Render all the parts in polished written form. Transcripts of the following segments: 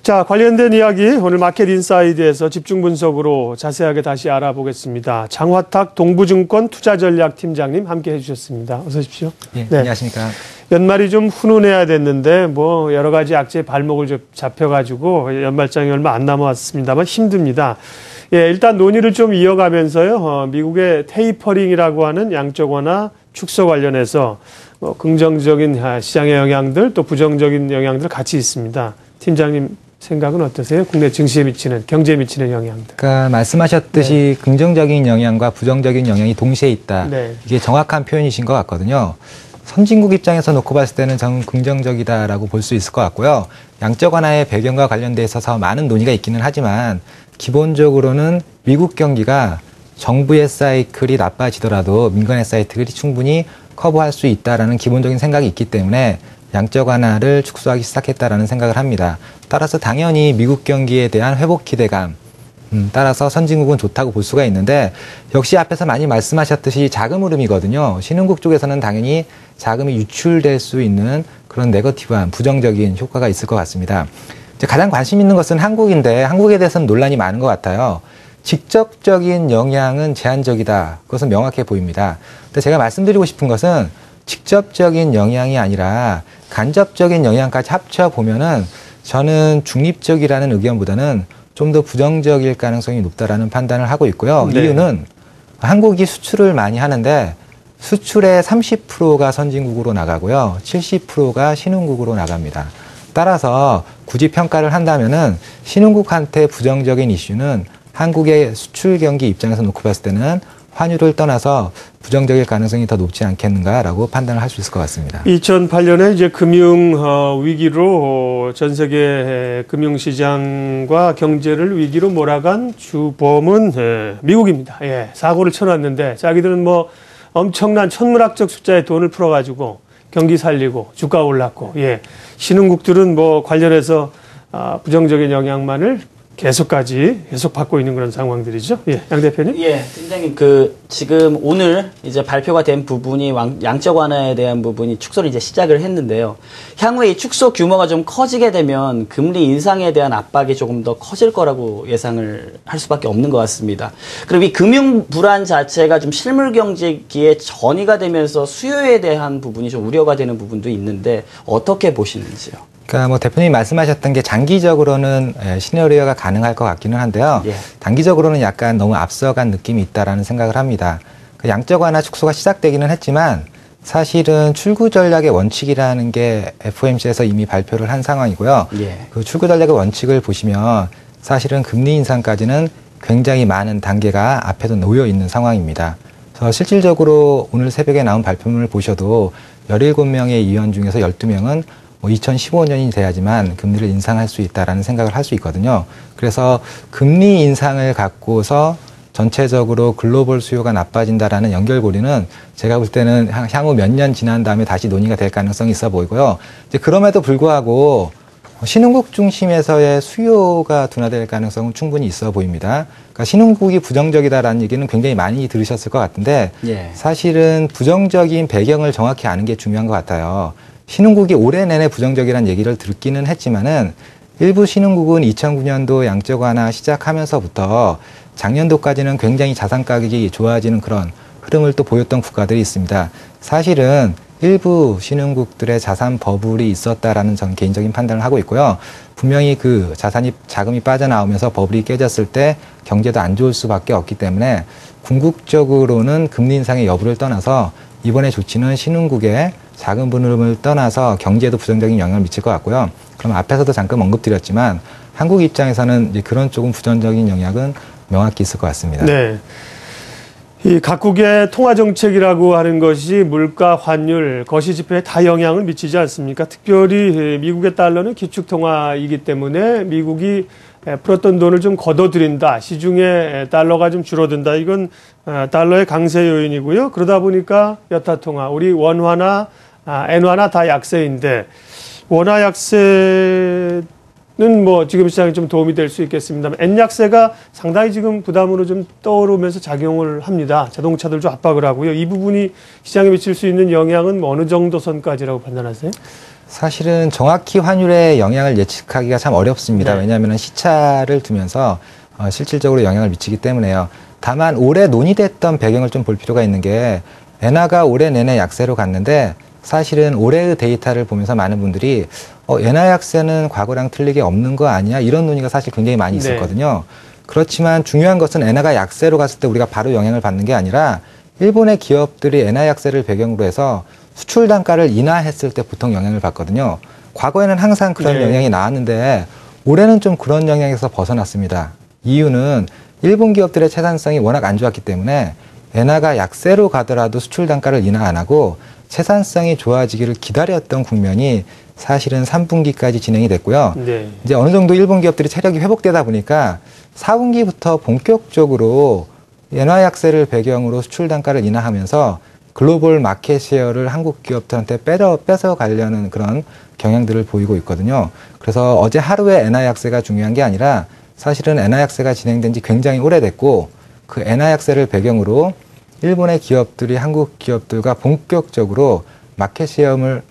자, 관련된 이야기 오늘 마켓 인사이드에서 집중 분석으로 자세하게 다시 알아보겠습니다. 장화탁 동부증권 투자전략팀장님 함께 해주셨습니다. 어서 오십시오. 네, 안녕하십니까. 연말이 좀 훈훈해야 됐는데 뭐 여러 가지 악재에 발목을 좀 잡혀가지고 연말장이 얼마 안 남았습니다만 힘듭니다. 예, 일단 논의를 좀 이어가면서요. 미국의 테이퍼링이라고 하는 양적 완화 축소 관련해서 긍정적인 시장의 영향들 또 부정적인 영향들 같이 있습니다. 팀장님 생각은 어떠세요? 국내 증시에 미치는, 경제에 미치는 영향들. 그러니까 말씀하셨듯이 긍정적인 영향과 부정적인 영향이 동시에 있다. 이게 정확한 표현이신 것 같거든요. 선진국 입장에서 놓고 봤을 때는 저는 긍정적이다라고 볼 수 있을 것 같고요. 양적 완화의 배경과 관련돼 있어서 많은 논의가 있기는 하지만 기본적으로는 미국 경기가 정부의 사이클이 나빠지더라도 민간의 사이클이 충분히 커버할 수 있다라는 기본적인 생각이 있기 때문에 양적 완화를 축소하기 시작했다라는 생각을 합니다. 따라서 당연히 미국 경기에 대한 회복 기대감, 따라서 선진국은 좋다고 볼 수가 있는데 역시 앞에서 많이 말씀하셨듯이 자금 흐름이거든요. 신흥국 쪽에서는 당연히 자금이 유출될 수 있는 그런 네거티브한 부정적인 효과가 있을 것 같습니다. 이제 가장 관심 있는 것은 한국인데 한국에 대해서는 논란이 많은 것 같아요. 직접적인 영향은 제한적이다. 그것은 명확해 보입니다. 근데 제가 말씀드리고 싶은 것은 직접적인 영향이 아니라 간접적인 영향까지 합쳐보면은 저는 중립적이라는 의견보다는 좀 더 부정적일 가능성이 높다라는 판단을 하고 있고요. 네. 이유는 한국이 수출을 많이 하는데 수출의 30%가 선진국으로 나가고요. 70%가 신흥국으로 나갑니다. 따라서 굳이 평가를 한다면은 신흥국한테 부정적인 이슈는 한국의 수출 경기 입장에서 놓고 봤을 때는 환율을 떠나서 부정적일 가능성이 더 높지 않겠는가라고 판단을 할 수 있을 것 같습니다. 2008년에 이제 금융 위기로 전 세계 금융시장과 경제를 위기로 몰아간 주범은 미국입니다. 예, 사고를 쳐놨는데 자기들은 뭐 엄청난 천문학적 숫자의 돈을 풀어가지고 경기 살리고 주가 올랐고, 예, 신흥국들은 뭐 관련해서 부정적인 영향만을 계속 받고 있는 그런 상황들이죠. 예, 양 대표님. 예, 팀장님, 지금 오늘 이제 발표가 된 부분이 양적 완화에 대한 부분이 축소를 이제 시작을 했는데요. 향후에 이 축소 규모가 좀 커지게 되면 금리 인상에 대한 압박이 조금 더 커질 거라고 예상을 할 수밖에 없는 것 같습니다. 그리고 이 금융 불안 자체가 좀 실물 경제기에 전이가 되면서 수요에 대한 부분이 좀 우려가 되는 부분도 있는데 어떻게 보시는지요? 그러니까 뭐 대표님이 말씀하셨던 게 장기적으로는 시나리오가 가능할 것 같기는 한데요. 예. 단기적으로는 약간 너무 앞서간 느낌이 있다라는 생각을 합니다. 그 양적 완화 축소가 시작되기는 했지만 사실은 출구 전략의 원칙이라는 게 FOMC에서 이미 발표를 한 상황이고요. 예. 그 출구 전략의 원칙을 보시면 사실은 금리 인상까지는 굉장히 많은 단계가 앞에도 놓여 있는 상황입니다. 그래서 실질적으로 오늘 새벽에 나온 발표문을 보셔도 17명의 위원 중에서 12명은 2015년이 돼야지만 금리를 인상할 수 있다라는 생각을 할 수 있거든요. 그래서 금리 인상을 갖고서 전체적으로 글로벌 수요가 나빠진다라는 연결고리는 제가 볼 때는 향후 몇 년 지난 다음에 다시 논의가 될 가능성이 있어 보이고요. 이제 그럼에도 불구하고 신흥국 중심에서의 수요가 둔화될 가능성은 충분히 있어 보입니다. 그러니까 신흥국이 부정적이다라는 얘기는 굉장히 많이 들으셨을 것 같은데 예. 사실은 부정적인 배경을 정확히 아는 게 중요한 것 같아요. 신흥국이 올해 내내 부정적이라는 얘기를 듣기는 했지만은 일부 신흥국은 2009년도 양적 완화 시작하면서부터 작년도까지는 굉장히 자산 가격이 좋아지는 그런 흐름을 또 보였던 국가들이 있습니다. 사실은 일부 신흥국들의 자산 버블이 있었다라는 전 개인적인 판단을 하고 있고요. 분명히 그 자금이 빠져나오면서 버블이 깨졌을 때 경제도 안 좋을 수밖에 없기 때문에 궁극적으로는 금리 인상의 여부를 떠나서 이번의 조치는 신흥국의 자금 흐름을 떠나서 경제에도 부정적인 영향을 미칠 것 같고요. 그럼 앞에서도 잠깐 언급드렸지만 한국 입장에서는 이제 그런 조금 부정적인 영향은 명확히 있을 것 같습니다. 네. 이 각국의 통화 정책이라고 하는 것이 물가, 환율, 거시 지표에 다 영향을 미치지 않습니까? 특별히 미국의 달러는 기축 통화이기 때문에 미국이 풀었던 돈을 좀 걷어들인다. 시중에 달러가 좀 줄어든다. 이건 달러의 강세 요인이고요. 그러다 보니까 여타 통화, 우리 원화나 엔화나 다 약세인데 원화 약세는 뭐 지금 시장에 좀 도움이 될 수 있겠습니다만 엔 약세가 상당히 지금 부담으로 좀 떠오르면서 작용을 합니다. 자동차들 좀 압박을 하고요. 이 부분이 시장에 미칠 수 있는 영향은 뭐 어느 정도 선까지라고 판단하세요? 사실은 정확히 환율의 영향을 예측하기가 참 어렵습니다. 네. 왜냐하면 시차를 두면서 실질적으로 영향을 미치기 때문에요. 다만 올해 논의됐던 배경을 좀 볼 필요가 있는 게 엔화가 올해 내내 약세로 갔는데 사실은 올해의 데이터를 보면서 많은 분들이 엔화 약세는 과거랑 틀릴 게 없는 거 아니야? 이런 논의가 사실 굉장히 많이 있었거든요. 네. 그렇지만 중요한 것은 엔화가 약세로 갔을 때 우리가 바로 영향을 받는 게 아니라 일본의 기업들이 엔화 약세를 배경으로 해서 수출 단가를 인하했을 때 보통 영향을 받거든요. 과거에는 항상 그런 네. 영향이 나왔는데 올해는 좀 그런 영향에서 벗어났습니다. 이유는 일본 기업들의 채산성이 워낙 안 좋았기 때문에 엔화가 약세로 가더라도 수출 단가를 인하 안 하고 채산성이 좋아지기를 기다렸던 국면이 사실은 3분기까지 진행이 됐고요. 네. 이제 어느 정도 일본 기업들이 체력이 회복되다 보니까 4분기부터 본격적으로 엔화 약세를 배경으로 수출 단가를 인하하면서 글로벌 마켓 쉐어를 한국 기업들한테 뺏어가려는 그런 경향들을 보이고 있거든요. 그래서 어제 하루의 엔화 약세가 중요한 게 아니라 사실은 엔화 약세가 진행된 지 굉장히 오래됐고 그 엔화 약세를 배경으로 일본의 기업들이 한국 기업들과 본격적으로 마켓 쉐어를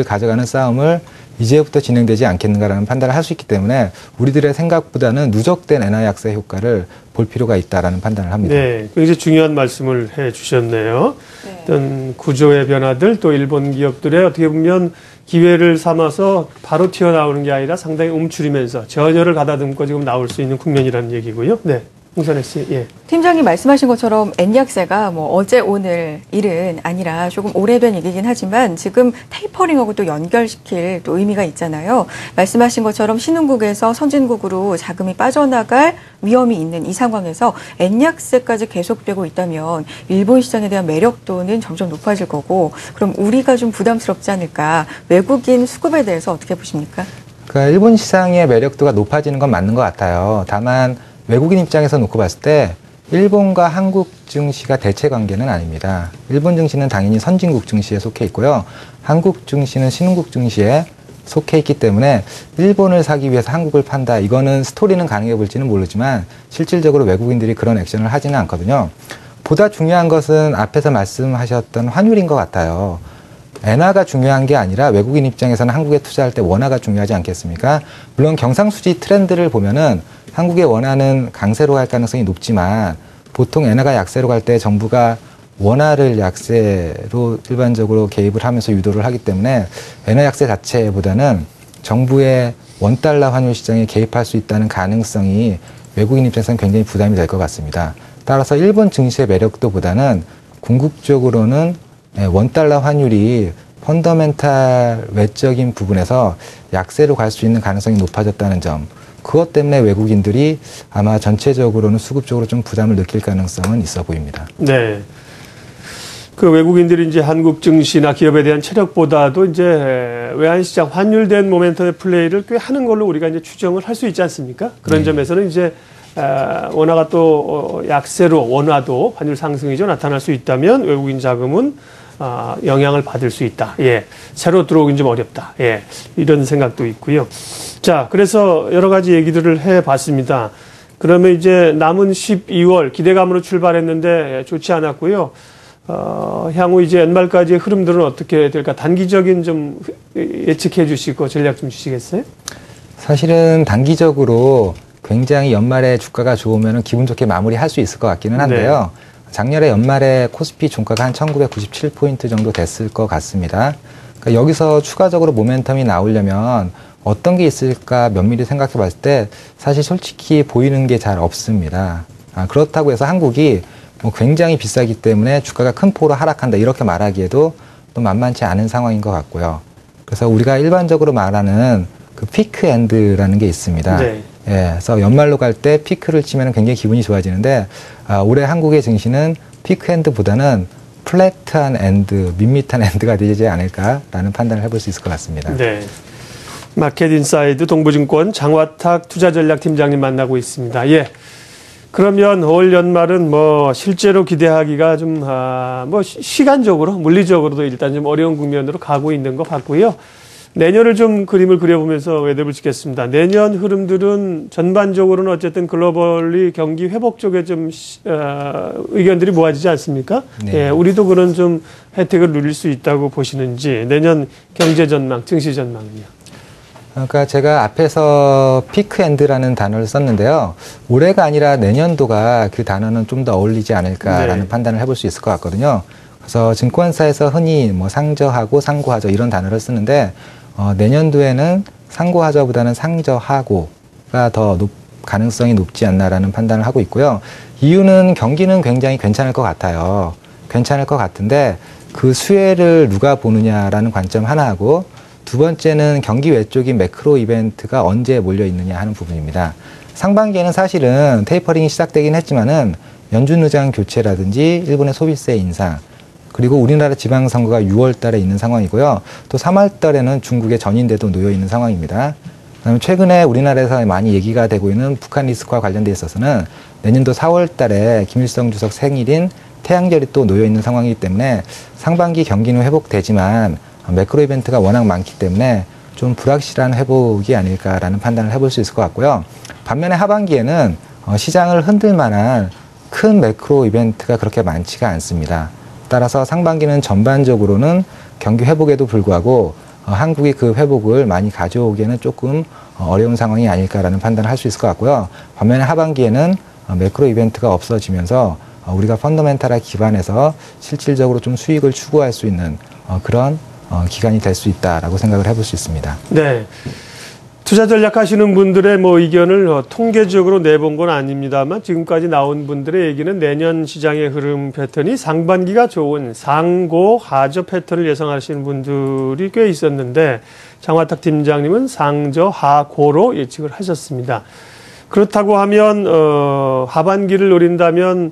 가져가는 싸움을 이제부터 진행되지 않겠는가라는 판단을 할 수 있기 때문에 우리들의 생각보다는 누적된 엔화 약세 효과를 볼 필요가 있다라는 판단을 합니다. 네, 굉장히 중요한 말씀을 해 주셨네요. 네. 어떤 구조의 변화들 또 일본 기업들의 어떻게 보면 기회를 삼아서 바로 튀어나오는 게 아니라 상당히 움츠리면서 전열을 가다듬고 지금 나올 수 있는 국면이라는 얘기고요. 네. 홍선혜 씨, 예. 팀장님 말씀하신 것처럼 엔약세가 뭐 어제 오늘 일은 아니라 조금 오래된 얘기긴 하지만 지금 테이퍼링하고 또 연결시킬 또 의미가 있잖아요. 말씀하신 것처럼 신흥국에서 선진국으로 자금이 빠져나갈 위험이 있는 이 상황에서 엔약세까지 계속되고 있다면 일본 시장에 대한 매력도는 점점 높아질 거고 그럼 우리가 좀 부담스럽지 않을까? 외국인 수급에 대해서 어떻게 보십니까? 그러니까 일본 시장의 매력도가 높아지는 건 맞는 것 같아요. 다만 외국인 입장에서 놓고 봤을 때 일본과 한국 증시가 대체 관계는 아닙니다. 일본 증시는 당연히 선진국 증시에 속해 있고요. 한국 증시는 신흥국 증시에 속해 있기 때문에 일본을 사기 위해서 한국을 판다. 이거는 스토리는 가능해 볼지는 모르지만 실질적으로 외국인들이 그런 액션을 하지는 않거든요. 보다 중요한 것은 앞에서 말씀하셨던 환율인 것 같아요. 엔화가 중요한 게 아니라 외국인 입장에서는 한국에 투자할 때 원화가 중요하지 않겠습니까? 물론 경상수지 트렌드를 보면은 한국의 원화는 강세로 갈 가능성이 높지만 보통 엔화가 약세로 갈 때 정부가 원화를 약세로 일반적으로 개입을 하면서 유도를 하기 때문에 엔화 약세 자체보다는 정부의 원달러 환율 시장에 개입할 수 있다는 가능성이 외국인 입장에서는 굉장히 부담이 될 것 같습니다. 따라서 일본 증시의 매력도보다는 궁극적으로는 원달러 환율이 펀더멘탈 외적인 부분에서 약세로 갈 수 있는 가능성이 높아졌다는 점, 그것 때문에 외국인들이 아마 전체적으로는 수급적으로 좀 부담을 느낄 가능성은 있어 보입니다. 네. 그 외국인들이 이제 한국 증시나 기업에 대한 체력보다도 이제 외환시장 환율된 모멘텀의 플레이를 꽤 하는 걸로 우리가 이제 추정을 할 수 있지 않습니까? 그런 점에서는 이제 원화가 또 약세로 원화도 환율 상승이죠 나타날 수 있다면 외국인 자금은 영향을 받을 수 있다. 예. 새로 들어오긴 좀 어렵다. 예. 이런 생각도 있고요. 자, 그래서 여러 가지 얘기들을 해 봤습니다. 그러면 이제 남은 12월 기대감으로 출발했는데 좋지 않았고요. 향후 이제 연말까지의 흐름들은 어떻게 될까? 단기적인 좀 예측해 주시고 전략 좀 주시겠어요? 사실은 단기적으로 굉장히 연말에 주가가 좋으면 기분 좋게 마무리할 수 있을 것 같기는 한데요. 네. 작년에 연말에 코스피 종가가 한 1997포인트 정도 됐을 것 같습니다. 그러니까 여기서 추가적으로 모멘텀이 나오려면 어떤 게 있을까 면밀히 생각해 봤을 때 사실 솔직히 보이는 게 잘 없습니다. 그렇다고 해서 한국이 뭐 굉장히 비싸기 때문에 주가가 큰 폭으로 하락한다 이렇게 말하기에도 또 만만치 않은 상황인 것 같고요. 그래서 우리가 일반적으로 말하는 그 피크 엔드라는 게 있습니다. 네. 예, 그래서 연말로 갈 때 피크를 치면 굉장히 기분이 좋아지는데 올해 한국의 증시는 피크 엔드보다는 플랫한 엔드, 밋밋한 엔드가 되지 않을까라는 판단을 해볼 수 있을 것 같습니다. 네. 마켓인사이드 동부증권 장화탁 투자전략팀장님 만나고 있습니다. 예. 그러면 올 연말은 뭐 실제로 기대하기가 좀 뭐 시간적으로 물리적으로도 일단 좀 어려운 국면으로 가고 있는 것 같고요. 내년을 좀 그림을 그려보면서 외답을 짓겠습니다. 내년 흐름들은 전반적으로는 어쨌든 글로벌리 경기 회복 쪽에 좀 의견들이 모아지지 않습니까? 네. 예, 우리도 그런 좀 혜택을 누릴 수 있다고 보시는지 내년 경제 전망, 증시 전망은요? 그러니까 제가 앞에서 피크엔드라는 단어를 썼는데요. 올해가 아니라 내년도가 그 단어는 좀 더 어울리지 않을까라는 네. 판단을 해볼 수 있을 것 같거든요. 그래서 증권사에서 흔히 뭐 상저하고 상고하저 이런 단어를 쓰는데 내년도에는 상고하저보다는 상저하고가 더 가능성이 높지 않나라는 판단을 하고 있고요. 이유는 경기는 굉장히 괜찮을 것 같아요. 괜찮을 것 같은데 그 수혜를 누가 보느냐라는 관점 하나하고 두 번째는 경기 외적인 매크로 이벤트가 언제 몰려 있느냐 하는 부분입니다. 상반기에는 사실은 테이퍼링이 시작되긴 했지만은 연준 의장 교체라든지 일본의 소비세 인상 그리고 우리나라 지방선거가 6월 달에 있는 상황이고요. 또 3월 달에는 중국의 전인대도 놓여 있는 상황입니다. 그다음에 최근에 우리나라에서 많이 얘기가 되고 있는 북한 리스크와 관련돼 있어서는 내년도 4월 달에 김일성 주석 생일인 태양절이 또 놓여 있는 상황이기 때문에 상반기 경기는 회복되지만 매크로 이벤트가 워낙 많기 때문에 좀 불확실한 회복이 아닐까라는 판단을 해볼 수 있을 것 같고요. 반면에 하반기에는 시장을 흔들 만한 큰 매크로 이벤트가 그렇게 많지가 않습니다. 따라서 상반기는 전반적으로는 경기 회복에도 불구하고 한국이 그 회복을 많이 가져오기에는 조금 어려운 상황이 아닐까라는 판단을 할 수 있을 것 같고요. 반면에 하반기에는 매크로 이벤트가 없어지면서 우리가 펀더멘탈에 기반해서 실질적으로 좀 수익을 추구할 수 있는 그런 기간이 될 수 있다라고 생각을 해볼 수 있습니다. 네. 투자 전략 하시는 분들의 뭐 의견을 통계적으로 내본 건 아닙니다만 지금까지 나온 분들의 얘기는 내년 시장의 흐름 패턴이 상반기가 좋은 상고 하저 패턴을 예상하시는 분들이 꽤 있었는데 장화탁 팀장님은 상저 하고로 예측을 하셨습니다. 그렇다고 하면 하반기를 노린다면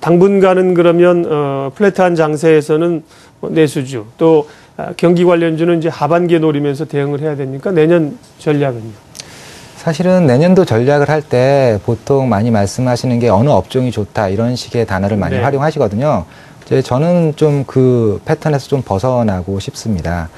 당분간은 그러면 플랫한 장세에서는 내수주 또 경기 관련주는 이제 하반기에 노리면서 대응을 해야 되니까 내년 전략은요? 사실은 내년도 전략을 할 때 보통 많이 말씀하시는 게 어느 업종이 좋다 이런 식의 단어를 많이 네. 활용하시거든요. 저는 좀 그 패턴에서 좀 벗어나고 싶습니다.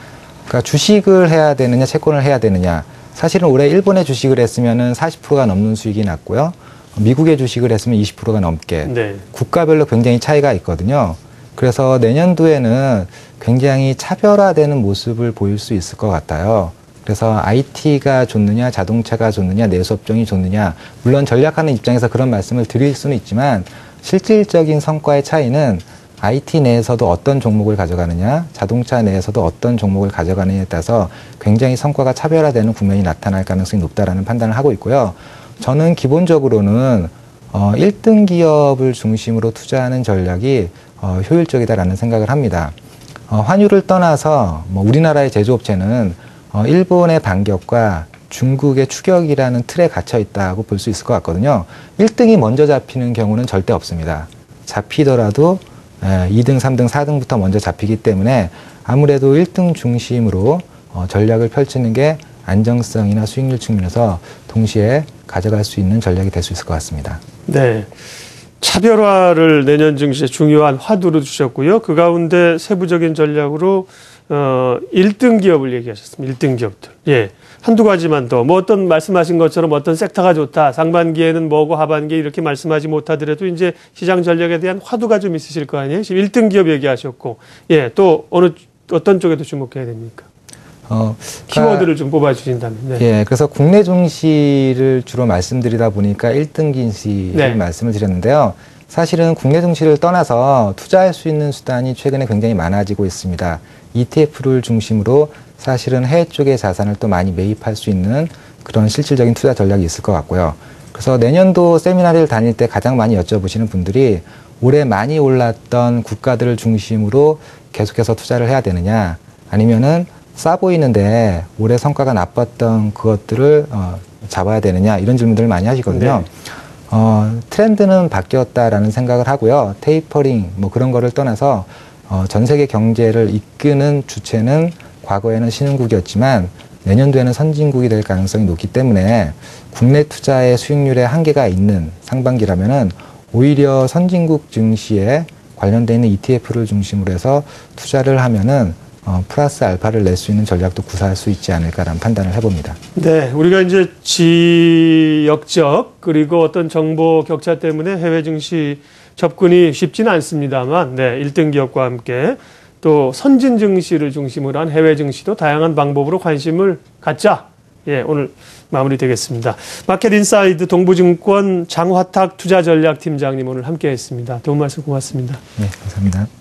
그러니까 주식을 해야 되느냐 채권을 해야 되느냐. 사실은 올해 일본의 주식을 했으면은 40%가 넘는 수익이 났고요. 미국의 주식을 했으면 20%가 넘게 네. 국가별로 굉장히 차이가 있거든요. 그래서 내년도에는 굉장히 차별화되는 모습을 보일 수 있을 것 같아요. 그래서 IT가 좋느냐, 자동차가 좋느냐, 내수업종이 좋느냐, 물론 전략하는 입장에서 그런 말씀을 드릴 수는 있지만 실질적인 성과의 차이는 IT 내에서도 어떤 종목을 가져가느냐, 자동차 내에서도 어떤 종목을 가져가느냐에 따라서 굉장히 성과가 차별화되는 국면이 나타날 가능성이 높다라는 판단을 하고 있고요. 저는 기본적으로는 1등 기업을 중심으로 투자하는 전략이 효율적이다라는 생각을 합니다. 환율을 떠나서 뭐 우리나라의 제조업체는 일본의 반격과 중국의 추격이라는 틀에 갇혀 있다고 볼 수 있을 것 같거든요. 1등이 먼저 잡히는 경우는 절대 없습니다. 잡히더라도 2등, 3등, 4등부터 먼저 잡히기 때문에 아무래도 1등 중심으로 전략을 펼치는 게 안정성이나 수익률 측면에서 동시에 가져갈 수 있는 전략이 될 수 있을 것 같습니다. 네. 차별화를 내년 증시에 중요한 화두로 주셨고요. 그 가운데 세부적인 전략으로 1등 기업을 얘기하셨습니다. 1등 기업들. 예. 한두 가지만 더. 뭐 어떤 말씀하신 것처럼 어떤 섹터가 좋다. 상반기에는 뭐고 하반기에 이렇게 말씀하지 못하더라도 이제 시장 전략에 대한 화두가 좀 있으실 거 아니에요? 지금 1등 기업 얘기하셨고. 예. 또 어떤 쪽에도 주목해야 됩니까? 키워드를 좀 뽑아주신다면. 네. 예, 그래서 국내 증시를 주로 말씀드리다 보니까 1등 증시를 네. 말씀을 드렸는데요. 사실은 국내 증시를 떠나서 투자할 수 있는 수단이 최근에 굉장히 많아지고 있습니다. ETF를 중심으로 사실은 해외 쪽의 자산을 또 많이 매입할 수 있는 그런 실질적인 투자 전략이 있을 것 같고요. 그래서 내년도 세미나를 다닐 때 가장 많이 여쭤보시는 분들이 올해 많이 올랐던 국가들을 중심으로 계속해서 투자를 해야 되느냐, 아니면은 싸 보이는데 올해 성과가 나빴던 그것들을 잡아야 되느냐, 이런 질문들을 많이 하시거든요. 네. 트렌드는 바뀌었다라는 생각을 하고요. 테이퍼링 뭐 그런 거를 떠나서 전 세계 경제를 이끄는 주체는 과거에는 신흥국이었지만 내년도에는 선진국이 될 가능성이 높기 때문에 국내 투자의 수익률에 한계가 있는 상반기라면은 오히려 선진국 증시에 관련되어 있는 ETF를 중심으로 해서 투자를 하면은 플러스 알파를 낼 수 있는 전략도 구사할 수 있지 않을까라는 판단을 해봅니다. 네, 우리가 이제 지역적 그리고 어떤 정보 격차 때문에 해외 증시 접근이 쉽지는 않습니다만, 네, 1등 기업과 함께 또 선진 증시를 중심으로 한 해외 증시도 다양한 방법으로 관심을 갖자. 예, 오늘 마무리되겠습니다. 마켓 인사이드 동부증권 장화탁 투자전략팀장님 오늘 함께했습니다. 도움 말씀 고맙습니다. 네, 감사합니다.